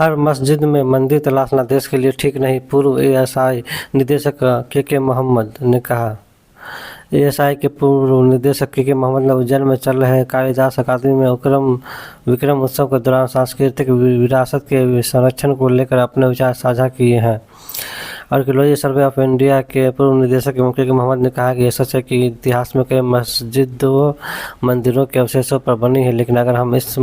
हर मस्जिद में मंदिर तलाशना देश के लिए ठीक नहीं, पूर्व एएसआई निदेशक के मोहम्मद ने कहा। एएसआई के पूर्व निदेशक के मोहम्मद ने उज्जैन में चल रहे कालिदास अकादमी में विक्रम उत्सव के दौरान सांस्कृतिक विरासत के संरक्षण को लेकर अपने विचार साझा किए हैं। आर्कियोलॉजी सर्वे ऑफ इंडिया के पूर्व निदेशक के मोहम्मद ने कहा कि यह सच है कि इतिहास में कई मस्जिदों मंदिरों के अवशेषों पर बनी है, लेकिन अगर हम इस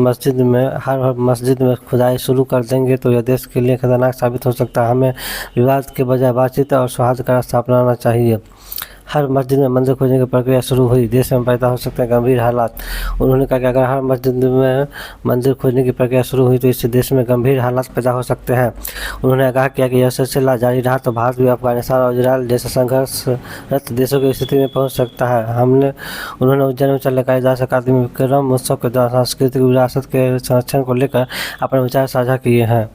हर मस्जिद में खुदाई शुरू कर देंगे तो यह देश के लिए खतरनाक साबित हो सकता है। हमें विवाद के बजाय बातचीत और सौहार्द का रास्ता अपनाना चाहिए। हर मस्जिद में मंदिर खोजने की प्रक्रिया शुरू हुई, देश में पैदा हो सकते हैं गंभीर हालात। उन्होंने कहा कि अगर हर मस्जिद में मंदिर खोजने की प्रक्रिया शुरू हुई तो इससे देश में गंभीर हालात पैदा हो सकते हैं। उन्होंने आगाह किया कि यह सिलसिला जारी रहा तो भारत भी अफगानिस्तान और इजराइल जैसे संघर्षरत देशों की स्थिति में पहुंच सकता है। उन्होंने उज्जैन में चल रहे कालिदास अकादमी विक्रम उत्सव के दौरान सांस्कृतिक विरासत के संरक्षण को लेकर अपने विचार साझा किए हैं।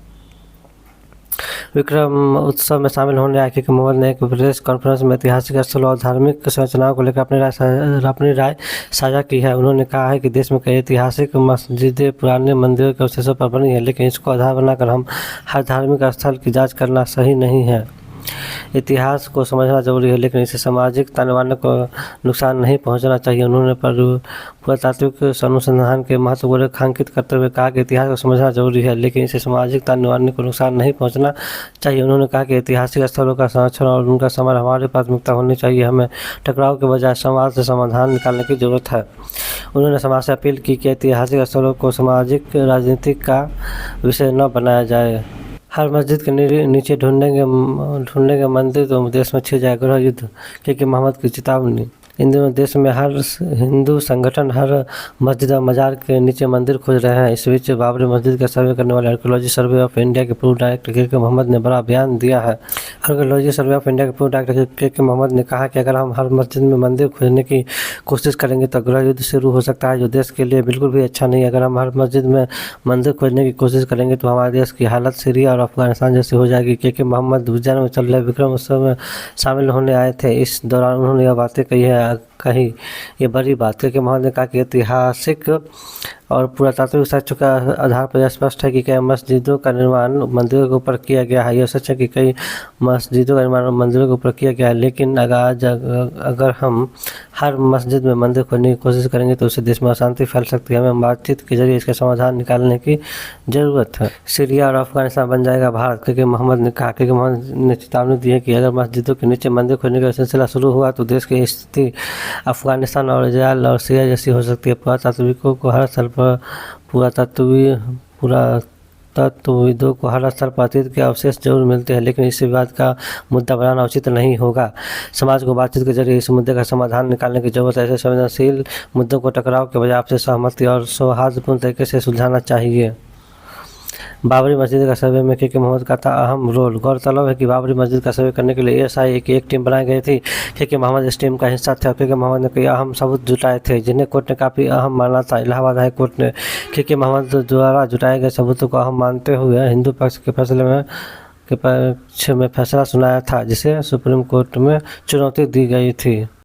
विक्रम उत्सव में शामिल होने आए के मोहम्मद ने एक प्रेस कॉन्फ्रेंस में ऐतिहासिक स्थलों और धार्मिक संरचनाओं को लेकर अपनी राय साझा की है। उन्होंने कहा है कि देश में कई ऐतिहासिक मस्जिदें पुराने मंदिरों के अवशेषों पर बनी है, लेकिन इसको आधार बनाकर हम हर धार्मिक स्थल की जांच करना सही नहीं है। इतिहास को समझना जरूरी है, लेकिन इसे सामाजिक ताने-बाने को नुकसान नहीं पहुंचना चाहिए। उन्होंने पुरातात्विक अनुसंधान के महत्व को रेखांकित करते हुए कहा कि इतिहास को समझना जरूरी है, लेकिन इसे सामाजिक ताने-बाने को नुकसान नहीं पहुंचना चाहिए। उन्होंने कहा कि ऐतिहासिक स्थलों का संरक्षण और उनका संवर्धन हमारी प्राथमिकता होनी चाहिए। हमें टकराव के बजाय संवाद से समाधान निकालने की जरूरत है। उन्होंने समाज से अपील की कि ऐतिहासिक स्थलों को सामाजिक राजनीति का विषय न बनाया जाए। हर मस्जिद के नीचे ढूंढेंगे मंदिर तो देश में छिड़ जाए गृह युद्ध, के मोहम्मद की चेतावनी। इन दिनों देश में हर हिंदू संगठन हर मस्जिद और मजार के नीचे मंदिर खोज रहे हैं। इस बीच बाबरी मस्जिद का सर्वे करने वाले आर्कियोलॉजी सर्वे ऑफ इंडिया के पूर्व डायरेक्टर के मोहम्मद ने बड़ा बयान दिया है। आर्कियोलॉजी सर्वे ऑफ इंडिया के पूर्व डायरेक्टर के मोहम्मद ने कहा कि अगर हम हर मस्जिद में मंदिर खोजने की कोशिश करेंगे तो गृह युद्ध शुरू हो सकता है, जो देश के लिए बिल्कुल भी अच्छा नहीं है। अगर हम हर मस्जिद में मंदिर खोजने की कोशिश करेंगे तो हमारे देश की हालत सीरिया और अफगानिस्तान जैसी हो जाएगी। के मोहम्मद उज्जैन में चल रहे विक्रम उत्सव में शामिल होने आए थे। इस दौरान उन्होंने यह बातें कही। ये बड़ी बात है कि मोहम्मद ने कहा कि ऐतिहासिक और पुरातात्विक साक्ष्यों के आधार पर यह स्पष्ट है कि कई मस्जिदों का निर्माण मंदिरों के ऊपर किया गया है। यह सच है कि कई मस्जिदों का निर्माण मंदिरों के ऊपर किया गया है, लेकिन अगर हम हर मस्जिद में मंदिर खोजने की कोशिश करेंगे तो उससे देश में अशांति फैल सकती है। हमें बातचीत के जरिए इसका समाधान निकालने की जरूरत है। सीरिया और अफगानिस्तान बन जाएगा भारत, क्योंकि मोहम्मद ने कहा। क्योंकि मोहम्मद ने चेतावनी दी है कि अगर मस्जिदों के नीचे मंदिर खोजने का सिलसिला शुरू हुआ तो देश की स्थिति अफगानिस्तान और इजराइल और सीरिया जैसी हो सकती है। पुरातत्वविदों को हर स्थल पर अतीत के अवशेष जरूर मिलते हैं, लेकिन इस विवाद का मुद्दा बनाना उचित नहीं होगा। समाज को बातचीत के जरिए इस मुद्दे का समाधान निकालने की जरूरत है। ऐसे संवेदनशील मुद्दों को टकराव के बजाय आपसे सहमति और सौहार्दपूर्ण तरीके से सुलझाना चाहिए। बाबरी मस्जिद का सर्वे में के मोहम्मद का था अहम रोल। गौरतलब है कि बाबरी मस्जिद का सर्वे करने के लिए एएसआई की एक टीम बनाई गई थी। के मोहम्मद इस टीम का हिस्सा थे और के मोहम्मद ने कई अहम सबूत जुटाए थे, जिन्हें कोर्ट ने काफ़ी अहम माना था। इलाहाबाद हाई कोर्ट ने के मोहम्मद द्वारा जुटाए गए सबूतों को अहम मानते हुए हिंदू पक्ष के पक्ष में फैसला सुनाया था, जिसे सुप्रीम कोर्ट में चुनौती दी गई थी।